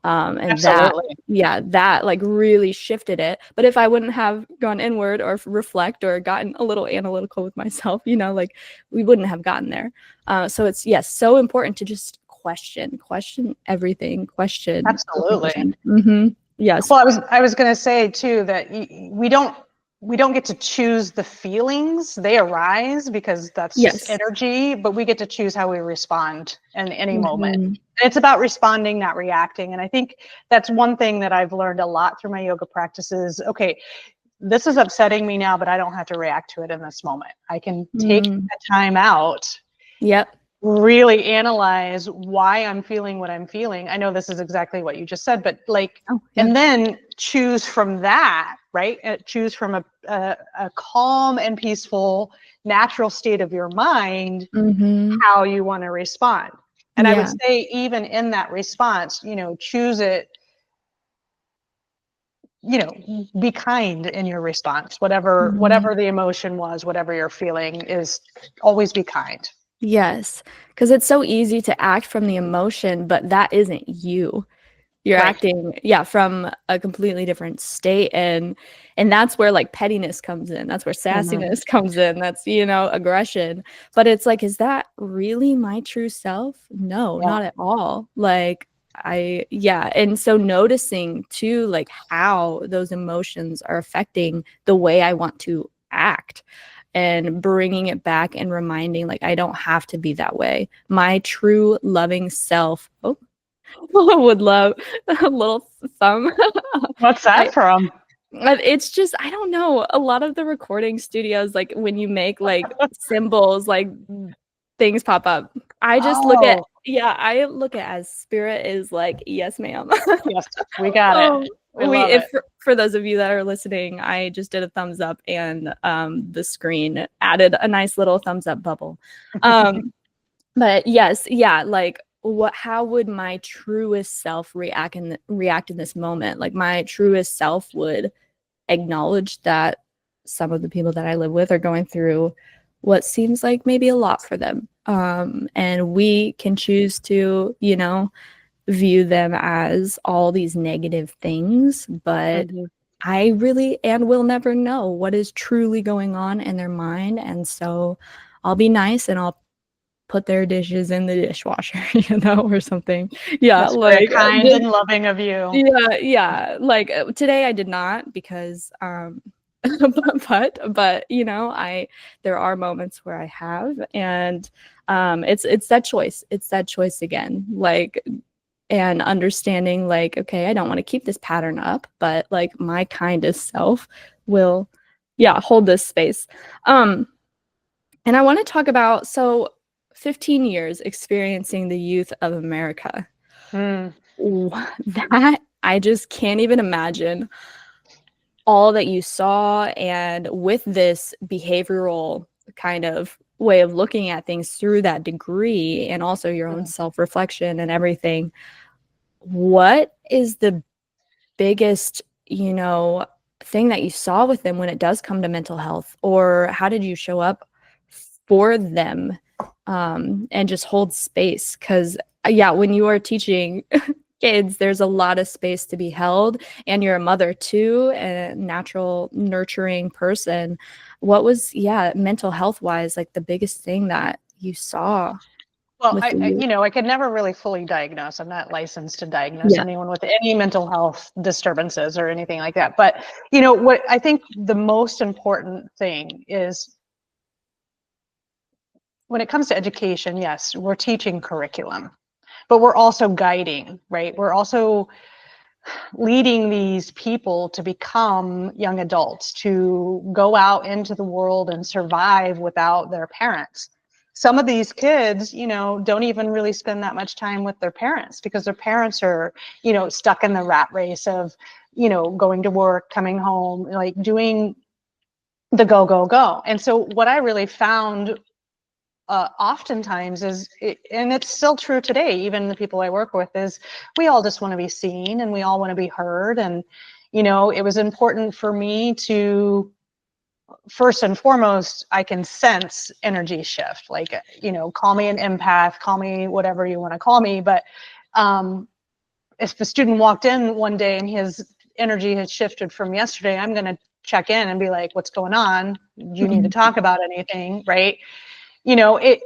And Absolutely. that like really shifted it. But if I wouldn't have gone inward or reflect or gotten a little analytical with myself, like we wouldn't have gotten there. So it's, yes, so important to just question everything, question. Absolutely. Yes. Well, I was going to say too that we don't get to choose the feelings. They arise because that's just energy, but we get to choose how we respond in any moment. And it's about responding, not reacting. And I think that's one thing that I've learned a lot through my yoga practices. Okay, this is upsetting me now, but I don't have to react to it in this moment. I can take a time out. Yep. Really analyze why I'm feeling what I'm feeling. I know this is exactly what you just said, but like, and then choose from that, right? Choose from a calm and peaceful, natural state of your mind, how you want to respond. And I would say, even in that response, choose it, be kind in your response, whatever the emotion was, whatever you're feeling, is always be kind. Yes, because it's so easy to act from the emotion, but that isn't you. You're acting, from a completely different state, and that's where like pettiness comes in. That's where sassiness comes in. That's, aggression. But it's like, is that really my true self? No, not at all. Like and so noticing too, like how those emotions are affecting the way I want to act. And bringing it back and reminding, like, I don't have to be that way. My true loving self. Oh, would love a little thumb. What's that from? It's just, I don't know, a lot of the recording studios, like when you make like symbols, like things pop up. I just look at, Oh, yeah, I look at as spirit is like, yes, ma'am. yes, we got it. We We, love if it. for those of you that are listening, I just did a thumbs up and the screen added a nice little thumbs up bubble. But yes, yeah, like how would my truest self react in this moment? Like my truest self would acknowledge that some of the people that I live with are going through what seems like maybe a lot for them. And we can choose to, view them as all these negative things, but Mhm. I really and will never know what is truly going on in their mind. And so I'll be nice and I'll put their dishes in the dishwasher, or something. Yeah, That's very like kind just and loving of you. yeah. Like today I did not because but I there are moments where I have, and it's that choice. It's that choice again. Like, and understanding like, okay, I don't want to keep this pattern up, but like my kindest self will, yeah, hold this space. Um and I want to talk about, so 15 years experiencing the youth of America. Mm. That I just can't even imagine all that you saw. And with this behavioral kind of way of looking at things through that degree, and also your own Mm. self-reflection and everything, what is the biggest, thing that you saw with them when it does come to mental health? Or how did you show up for them, and just hold space? Because, yeah, when you are teaching kids, there's a lot of space to be held, and you're a mother too, and a natural nurturing person. What was, yeah, mental health wise, like the biggest thing that you saw Well, with the youth? I could never really fully diagnose. I'm not licensed to diagnose Yeah. anyone with any mental health disturbances or anything like that. But, what I think the most important thing is when it comes to education, yes, we're teaching curriculum, but we're also guiding, right? We're also leading these people to become young adults, to go out into the world and survive without their parents. Some of these kids, don't even really spend that much time with their parents because their parents are, stuck in the rat race of, going to work, coming home, like doing the go, go, go. And so what I really found oftentimes and it's still true today, even the people I work with, is we all just want to be seen and we all want to be heard. And, it was important for me to, first and foremost, I can sense energy shift, like, call me an empath, call me whatever you want to call me. But if the student walked in one day and his energy had shifted from yesterday, I'm going to check in and be like, what's going on? Do you need to talk about anything? Right. It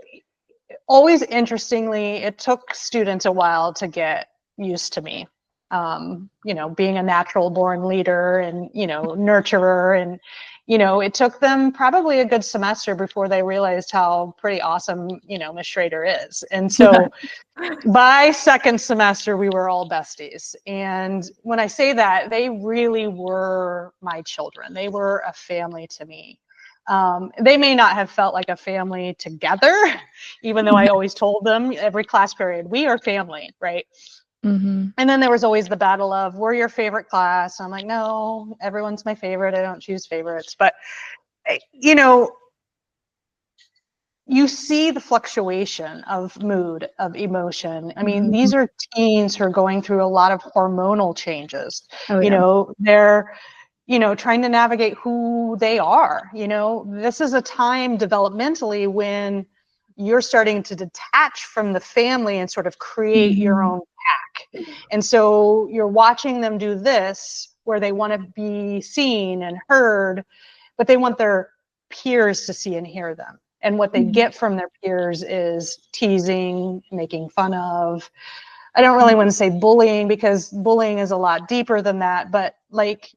always, interestingly, it took students a while to get used to me. Being a natural born leader and, nurturer. And, it took them probably a good semester before they realized how pretty awesome, Miss Schrader is. And so by second semester, we were all besties. And when I say that, they really were my children. They were a family to me. They may not have felt like a family together, even though I always told them every class period, we are family, right? Mm-hmm. And then there was always the battle of, we're your favorite class. I'm like, no, everyone's my favorite. I don't choose favorites. But, you know, you see the fluctuation of mood, of emotion. I mean, Mm-hmm. these are teens who are going through a lot of hormonal changes. Oh yeah. They're, trying to navigate who they are. This is a time developmentally when you're starting to detach from the family and sort of create your Mm-hmm. own pack. And so you're watching them do this where they want to be seen and heard, but they want their peers to see and hear them. And what they get from their peers is teasing, making fun of. I don't really want to say bullying because bullying is a lot deeper than that, but like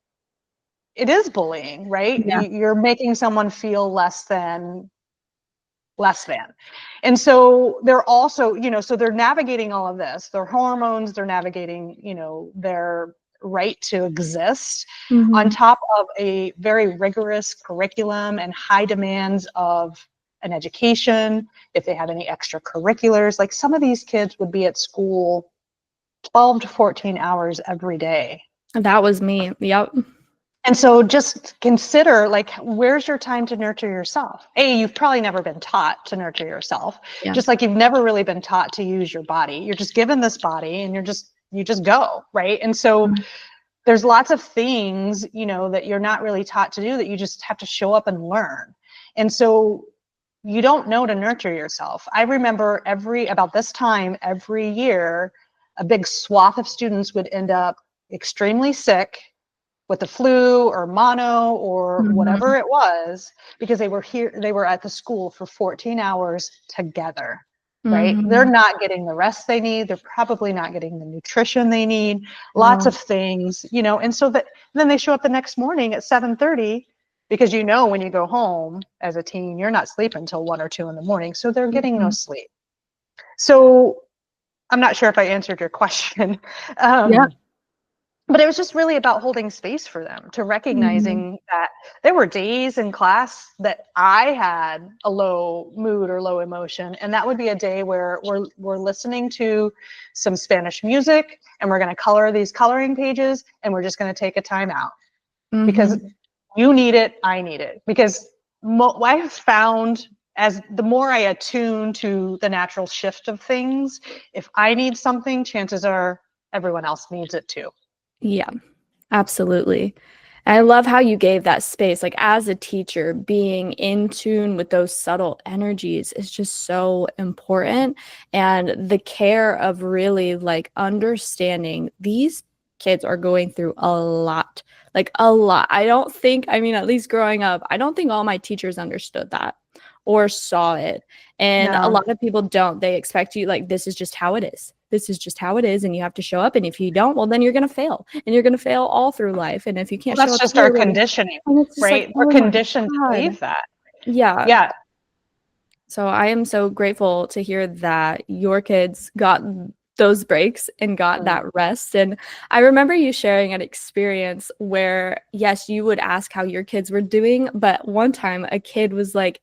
it is bullying, right? Yeah. You're making someone feel less than. And so they're also, so they're navigating all of this, their hormones, they're navigating, their right to exist, on Mhm. top of a very rigorous curriculum and high demands of an education, if they have any extracurriculars. Like some of these kids would be at school 12 to 14 hours every day. That was me. Yep. And so just consider, like, where's your time to nurture yourself? You've probably never been taught to nurture yourself. Yeah. Just like you've never really been taught to use your body. You're just given this body and you just go, right? And so there's lots of things, that you're not really taught to do that you just have to show up and learn. And so you don't know to nurture yourself. I remember about this time every year, a big swath of students would end up extremely sick with the flu or mono or Mhm. whatever it was, because they were at the school for 14 hours together, right? They're Mhm. not getting the rest they need. They're probably not getting the nutrition they need, lots No. of things, and so then they show up the next morning at 7:30, because when you go home as a teen, you're not sleeping until 1 or 2 in the morning. So they're getting no Mhm. sleep. So I'm not sure if I answered your question. Yeah. But it was just really about holding space for them, to Mhm. recognizing that there were days in class that I had a low mood or low emotion. And that would be a day where we're listening to some Spanish music and we're going to color these coloring pages and we're just going to take a time out, because Mhm. you need it, I need it. Because I have found, as the more I attune to the natural shift of things, if I need something, chances are everyone else needs it too. Yeah. Absolutely. I love how you gave that space. Like as a teacher, being in tune with those subtle energies is just so important. And the care of really like understanding these kids are going through a lot, like a lot. I mean, at least growing up, I don't think all my teachers understood that or saw it. And a No. lot of people don't. They expect you, like, this is just how it is. This is just how it is. And you have to show up. And if you don't, well, then you're going to fail. And you're going to fail all through life. And if you can't Well, show that's up just our here, then, conditioning, and it's just like, right? We're oh my conditioned to God. believe that. Yeah. Yeah. So I am so grateful to hear that your kids got those breaks and got that rest. And I remember you sharing an experience where, yes, you would ask how your kids were doing, but one time a kid was like,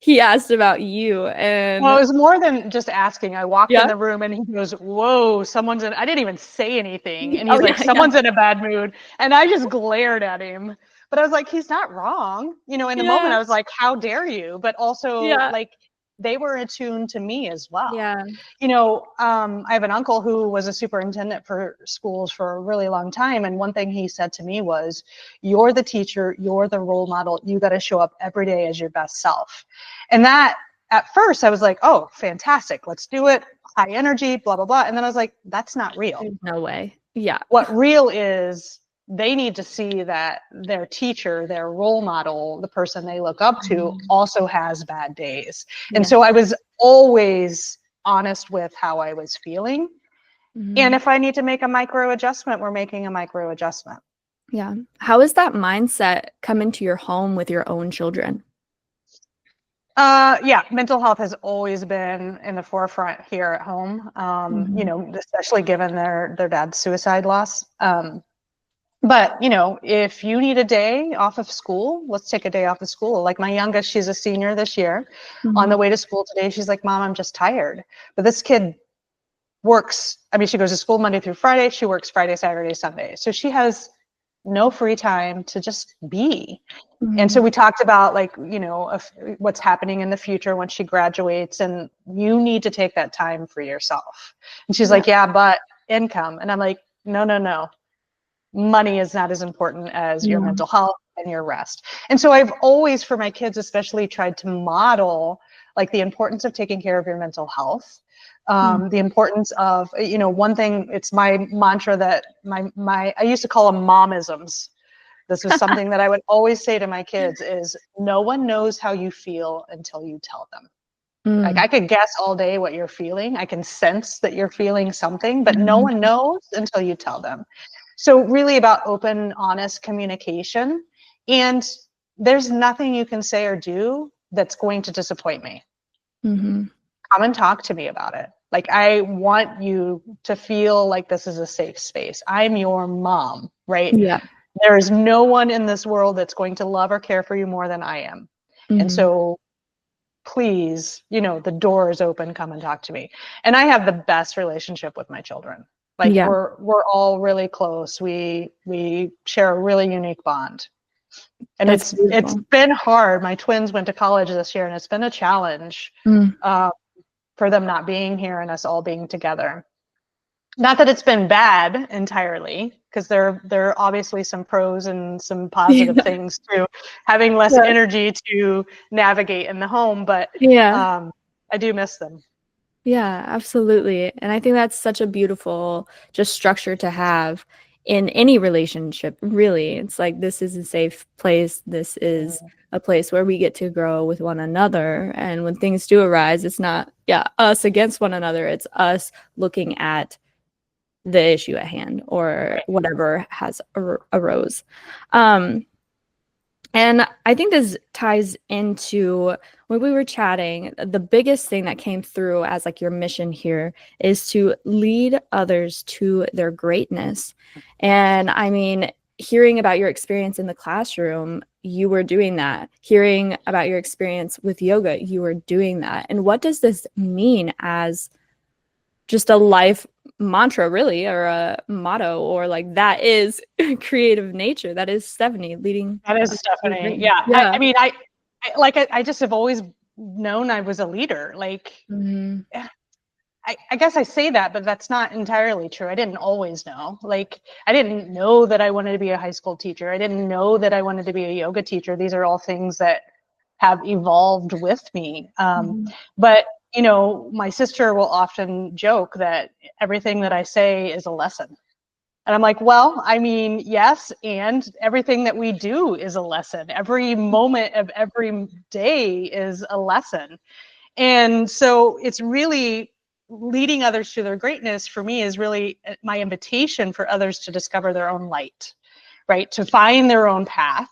he asked about you. Well, And it was more than just asking. I walked in yeah. the room and he goes, "Whoa, I didn't even say anything." And Oh, he's like, yeah. Yeah. "Someone's in a bad mood." And I just glared at him. But I was like, he's not wrong. In the moment, Yeah. I was like, how dare you? But also, Yeah. like, they were attuned to me as well. Yeah. I have an uncle who was a superintendent for schools for a really long time. And one thing he said to me was, "You're the teacher, you're the role model. You got to show up every day as your best self." And that, at first, I was like, "Oh, fantastic. Let's do it. High energy, blah, blah, blah." And then I was like, that's not real. There's no way. Yeah. What real is, they need to see that their teacher, their role model, the person they look up to, also has bad days. And Yeah. so I was always honest with how I was feeling. And Mhm. if I need to make a micro adjustment, we're making a micro adjustment. Yeah. How has that mindset come into your home with your own children? Yeah, mental health has always been in the forefront here at home. Mhm. Especially given their dad's suicide loss. But if you need a day off of school, let's take a day off of school. Like my youngest, she's a senior this year. On the Mhm. way to school today, she's like, "Mom, I'm just tired." But this kid works. I mean, she goes to school Monday through Friday. She works Friday, Saturday, Sunday. So she has no free time to just be. And so Mhm. we talked about, like, what's happening in the future when she graduates, and you need to take that time for yourself. And she's Yeah. like, "Yeah, but income." And I'm like, "No, no, no. Money is not as important as your No. mental health and your rest." And so I've always, for my kids especially, tried to model, like, the importance of taking care of your mental health. Mm. The importance of, one thing, it's my mantra that I used to call them momisms. This was something that I would always say to my kids is, no one knows how you feel until you tell them. Like, Mm. I could guess all day what you're feeling. I can sense that you're feeling something, but no one Mhm. knows until you tell them. So really about open, honest communication. And there's nothing you can say or do that's going to disappoint me. Mhm. Come and talk to me about it. Like, I want you to feel like this is a safe space. I'm your mom, right? Yeah. There is no one in this world that's going to love or care for you more than I am. And so please, the door is open, come and talk to me. And I have the best relationship with my children. Like, Yeah. we're all really close. We share a really unique bond. And That's it's beautiful. been hard. My twins went to college this year, and it's been a challenge for them not being here and us all being together. Not that it's been bad entirely, because there are obviously some pros and some positive Yeah. things to having less Yeah. energy to navigate in the home, but Yeah. I do miss them. Yeah, absolutely. And I think that's such a beautiful just structure to have in any relationship, really. It's like this is a safe place. This is a place where we get to grow with one another. And when things do arise, it's not, us against one another. It's us looking at the issue at hand or whatever has arose. And I think this ties into when we were chatting, the biggest thing that came through as like your mission here is to lead others to their greatness. And I mean, hearing about your experience in the classroom, you were doing that. Hearing about your experience with yoga, you were doing that. And what does this mean as just a life mantra, really, or a motto, or like that is creative nature? That is Stephanie leading. That is Stephanie. Yeah. Yeah. I just have always known I was a leader. Like, Mm-hmm. I guess I say that, but that's not entirely true. I didn't always know. Like, I didn't know that I wanted to be a high school teacher. I didn't know that I wanted to be a yoga teacher. These are all things that have evolved with me. But, my sister will often joke that everything that I say is a lesson. And I'm like, well, I mean, yes, and everything that we do is a lesson. Every moment of every day is a lesson. And so it's really leading others to their greatness for me is really my invitation for others to discover their own light, right? To find their own path.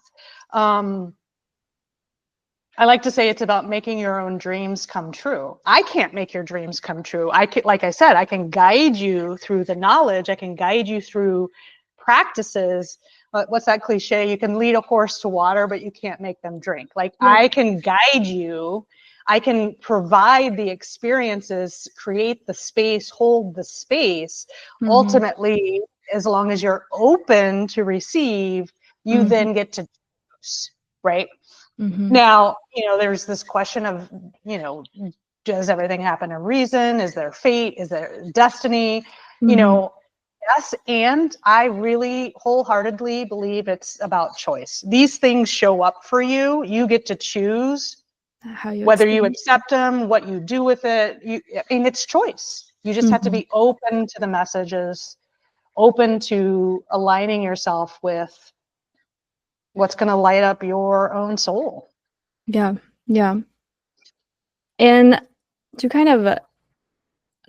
I like to say it's about making your own dreams come true. I can't make your dreams come true. Like I said, I can guide you through the knowledge. I can guide you through practices. What's that cliche? You can lead a horse to water, but you can't make them drink. Like, I can guide you. I can provide the experiences, create the space, hold the space. Ultimately, as long as you're open to receive, you then get to choose, right? Now, there's this question of, does everything happen in reason? Is there fate? Is there destiny? Yes, and I really wholeheartedly believe it's about choice. These things show up for you. You get to choose How you whether you accept them, what you do with it. It's choice. You just have to be open to the messages, open to aligning yourself with what's going to light up your own soul. Yeah. And to kind of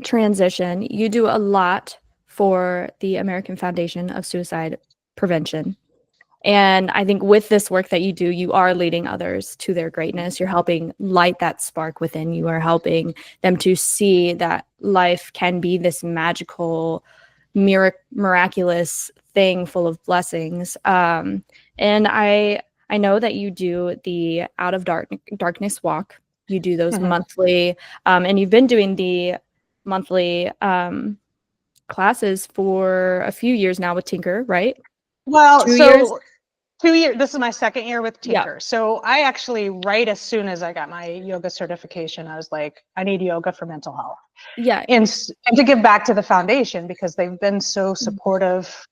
transition, you do a lot for the American Foundation of Suicide Prevention. And I think with this work that you do, you are leading others to their greatness. You're helping light that spark within. You are helping them to see that life can be this magical, miraculous thing full of blessings. And I know that you do the Out of Darkness walk. You do those monthly, and you've been doing the monthly classes for a few years now with Tinker, right? Well, 2 years? 2 years. This is my second year with Tinker. Yeah. So I actually, right as soon as I got my yoga certification, I was like, I need yoga for mental health. Yeah. And to give back to the foundation, because they've been so supportive,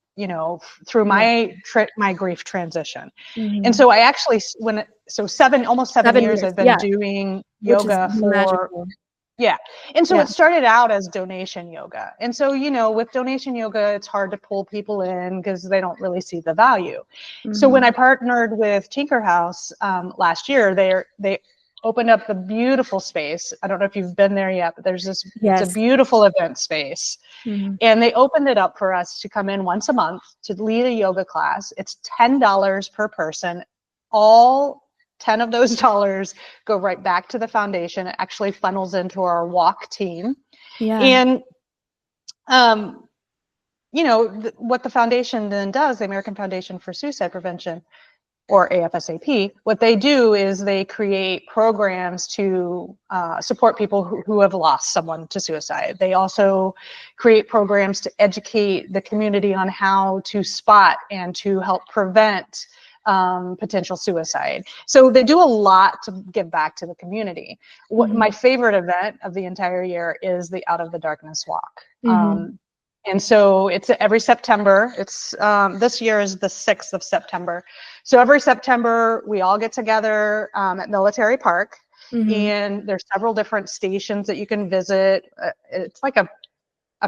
through my grief transition. And so I actually, almost seven years I've been doing yoga for magical. Yeah. And so it started out as donation yoga. And so, with donation yoga, it's hard to pull people in because they don't really see the value. So when I partnered with Tinker House last year, they opened up the beautiful space. I don't know if you've been there yet, but there's this, it's a beautiful event space. And they opened it up for us to come in once a month to lead a yoga class. It's $10 per person. All 10 of those dollars go right back to the foundation. It actually funnels into our walk team. Yeah. And, what the foundation then does, the American Foundation for Suicide Prevention, or AFSP, what they do is they create programs to support people who have lost someone to suicide. They also create programs to educate the community on how to spot and to help prevent potential suicide. So they do a lot to give back to the community. My favorite event of the entire year is the Out of the Darkness Walk. And so it's every September. It's this year is the 6th of September. So every September we all get together at Military Park, and there's several different stations that you can visit. It's like a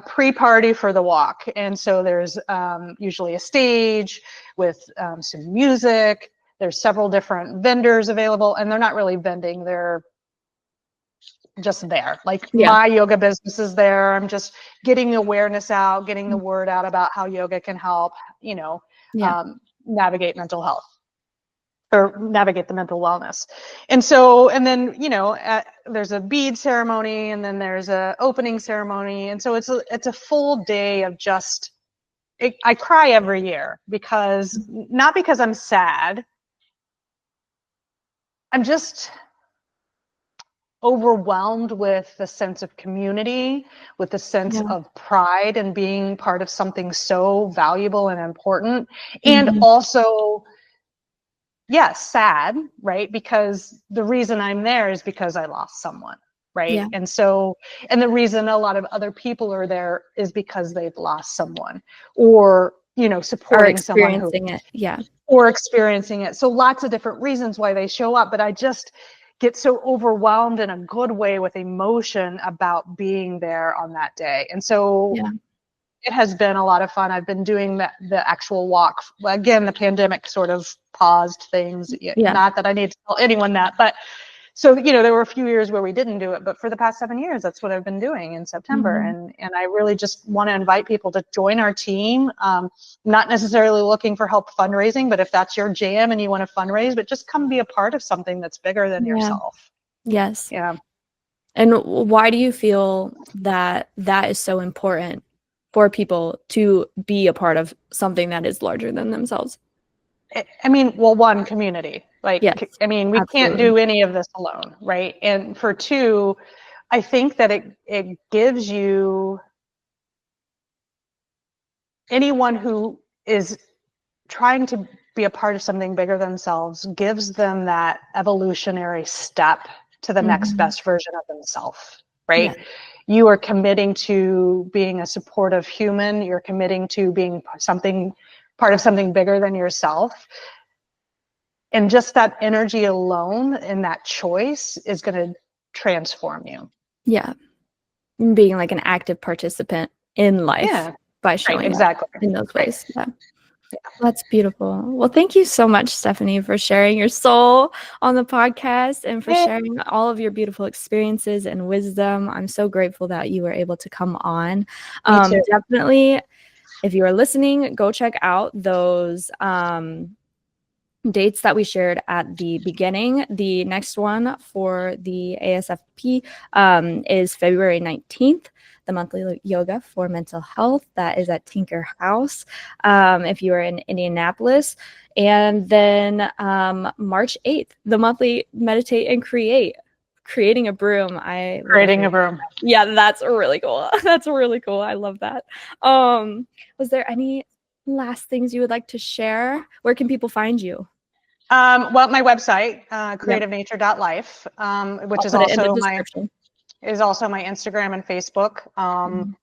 pre-party for the walk, and so there's usually a stage with some music. There's several different vendors available, and they're not really vending. They're just there. Like my yoga business is there. I'm just getting awareness out, getting the word out about how yoga can help, navigate mental health or navigate the mental wellness. And so, and then, there's a bead ceremony, and then there's a opening ceremony. And so it's a full day of just, I cry every year not because I'm sad. I'm just overwhelmed with the sense of community, with the sense of pride and being part of something so valuable and important. And also, sad, right? Because the reason I'm there is because I lost someone, right? Yeah. And so, and the reason a lot of other people are there is because they've lost someone, or, supporting someone who, or experiencing it. So lots of different reasons why they show up, but I just get so overwhelmed in a good way with emotion about being there on that day. And so it has been a lot of fun. I've been doing the actual walk. Again, the pandemic sort of paused things. Not that I need to tell anyone that, but so, there were a few years where we didn't do it, but for the past 7 years, that's what I've been doing in September. And I really just want to invite people to join our team. Not necessarily looking for help fundraising, but if that's your jam and you want to fundraise, but just come be a part of something that's bigger than yourself. Yes. Yeah. And why do you feel that is so important for people to be a part of something that is larger than themselves? One, community. We absolutely. Can't do any of this alone, right? And for two, I think that it gives you, anyone who is trying to be a part of something bigger than themselves, gives them that evolutionary step to the next best version of themselves, right? Yeah. You are committing to being a supportive human. You're committing to being part of something bigger than yourself. And just that energy alone and that choice is going to transform you. Yeah. Being like an active participant in life by showing up in those ways. Yeah. That's beautiful. Well, thank you so much, Stephanie, for sharing your soul on the podcast and for sharing all of your beautiful experiences and wisdom. I'm so grateful that you were able to come on. Definitely, if you are listening, go check out those dates that we shared at the beginning. The next one for the AFSP is February 19th, the monthly yoga for mental health. That is at Tinker House if you are in Indianapolis. And then March 8th, the monthly meditate and creating a broom. Creating a broom. Yeah, that's really cool. That's really cool. I love that. Was there any last things you would like to share? Where can people find you? My website, creativnature.life, which is also my Instagram and Facebook.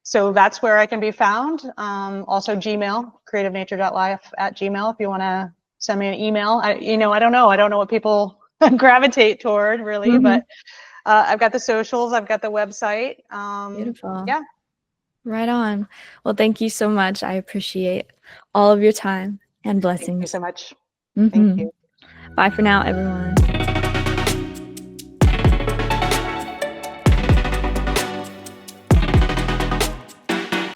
So that's where I can be found. Also Gmail, creativnature.life@gmail, if you want to send me an email. I don't know what people gravitate toward really, but I've got the socials, I've got the website. Beautiful. Yeah. Right on. Well, thank you so much. I appreciate all of your time and blessings. Thank you so much. Thank you. Bye for now, everyone.